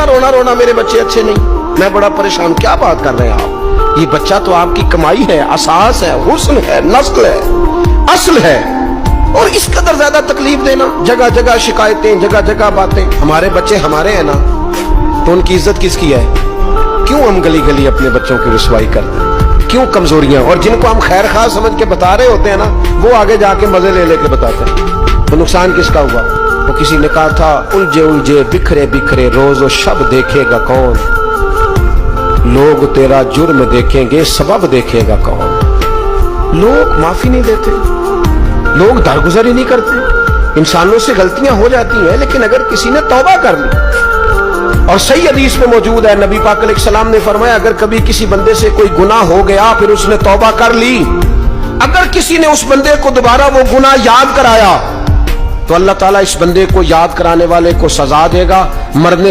का रोना रोना मेरे बच्चे अच्छे नहीं, मैं बड़ा परेशान। क्या बात कर रहे हैं आप? ये बच्चा तो आपकी कमाई है, असास है, हुस्न है, नस्ल है, असल है, और इस कदर ज्यादा तकलीफ देना, जगह जगह शिकायतें, जगह जगह बातें। हमारे बच्चे हमारे हैं ना, तो उनकी इज्जत किसकी है? क्यों हम गली गली अपने बच्चों की रुसवाई करते हैं? क्यों कमजोरियां? और जिनको हम खैर खा समझ के बता रहे होते हैं ना, वो आगे जाके मजे ले लेके बताते हैं। तो नुकसान किसका हुआ? तो किसी ने कहा था, उलझे उलझे बिखरे बिखरे रोज शब देखेगा कौन, लोग तेरा जुर्म देखेंगे सबब देखेगा कौन। लोग माफी नहीं देते, लोग दरगुजर ही नहीं करते। इंसानों से गलतियां हो जाती हैं, लेकिन अगर किसी ने तौबा कर ली, और सही हदीस में मौजूद है, नबी पाक अलैहिस्सलाम ने फरमाया, अगर कभी किसी बंदे से कोई गुनाह हो गया, फिर उसने तौबा कर ली, अगर किसी ने उस बंदे को दोबारा वो गुनाह याद कराया, तो अल्लाह ताला इस बंदे को याद कराने वाले को सजा देगा, मरने